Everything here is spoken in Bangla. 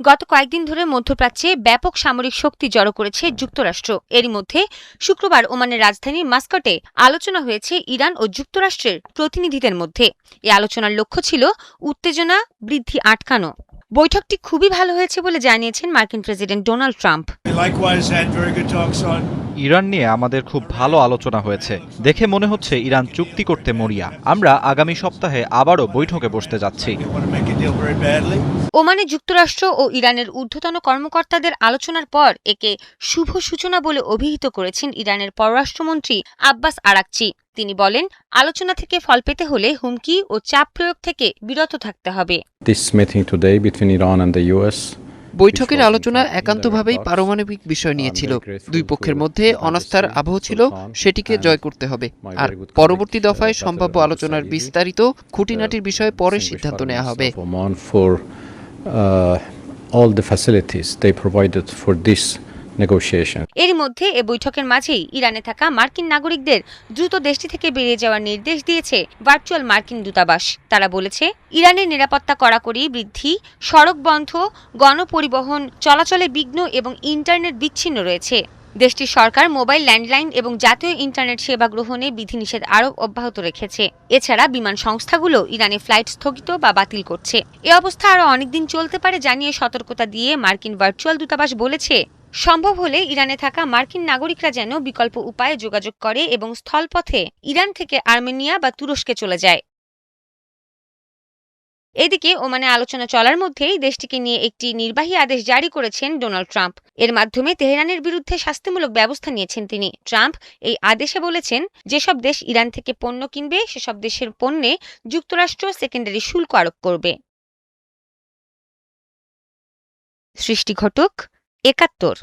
গত কয়েকদিন ধরে মধ্যপ্রাচ্যে ব্যাপক সামরিক শক্তি জড়ো করেছে যুক্তরাষ্ট্র। এরই মধ্যে শুক্রবার ওমানের রাজধানী মাস্কাটে আলোচনা হয়েছে ইরান ও যুক্তরাষ্ট্রের প্রতিনিধিদের মধ্যে। এই আলোচনার লক্ষ্য ছিল উত্তেজনা বৃদ্ধি আটকানো। বৈঠকটি খুবই ভালো হয়েছে বলে জানিয়েছেন মার্কিন প্রেসিডেন্ট ডোনাল্ড ট্রাম্প। ইরান নিয়ে আমাদের খুব ভালো আলোচনা হয়েছে। দেখে মনে হচ্ছে ইরান চুক্তি করতে মরিয়া। আমরা আগামী সপ্তাহে আবারও বৈঠকে বসতে যাচ্ছি। ওমানে যুক্তরাষ্ট্র ও ইরানের ঊর্ধ্বতন কর্মকর্তাদের আলোচনার পর একে শুভ সূচনা বলে অভিহিত করেছেন ইরানের পররাষ্ট্রমন্ত্রী আব্বাস আরাকচি। তিনি বলেন, আলোচনা থেকে ফল পেতে হলে হুমকি ও চাপ প্রয়োগ থেকে বিরত থাকতে হবে। বৈঠকের আলোচনা একান্তভাবেই পারমাণবিক বিষয় নিয়ে ছিল। দুই পক্ষের মধ্যে অনাস্থার আবহ ছিল, সেটিকে জয় করতে হবে। আর পরবর্তী দফায় সম্ভাব্য আলোচনার বিস্তারিত খুঁটিনাটির বিষয়ে পরে সিদ্ধান্ত নেওয়া হবে। এর মধ্যে এ বৈঠকের মাঝেই ইরানে থাকা মার্কিন নাগরিকদের দ্রুত দেশটি থেকে বেরিয়ে যাওয়ার নির্দেশ দিয়েছে ভার্চুয়াল মার্কিন দূতাবাস। তারা বলেছে, ইরানের নিরাপত্তা কড়াকড়ি বৃদ্ধি, সড়ক বন্ধ, গণপরিবহন চলাচলে বিঘ্ন এবং ইন্টারনেট বিচ্ছিন্ন রয়েছে। দেশটির সরকার মোবাইল, ল্যান্ডলাইন এবং জাতীয় ইন্টারনেট সেবা গ্রহণে বিধিনিষেধ আরোপ অব্যাহত রেখেছে। এছাড়া বিমান সংস্থাগুলো ইরানে ফ্লাইট স্থগিত বা বাতিল করছে। এ অবস্থা আরও অনেকদিন চলতে পারে জানিয়ে সতর্কতা দিয়ে মার্কিন ভার্চুয়াল দূতাবাস বলেছে, সম্ভব হলে ইরানে থাকা মার্কিন নাগরিকরা যেন বিকল্প উপায়ে যোগাযোগ করে এবং স্থলপথে ইরান থেকে আর্মেনিয়া বা তুরস্কে চলে যায়। এদিকে ওমানে আলোচনা চলার মধ্যেই দেশটিকে নিয়ে একটি নির্বাহী আদেশ জারি করেছেন ডোনাল্ড ট্রাম্প। এর মাধ্যমে তেহরানের বিরুদ্ধে শাস্তিমূলক ব্যবস্থা নিয়েছেন তিনি। ট্রাম্প এই আদেশে বলেছেন, যেসব দেশ ইরান থেকে পণ্য কিনবে সেসব দেশের পণ্যে যুক্তরাষ্ট্র সেকেন্ডারি শুল্ক আরোপ করবে। সৃষ্টি ঘটক, ৭১।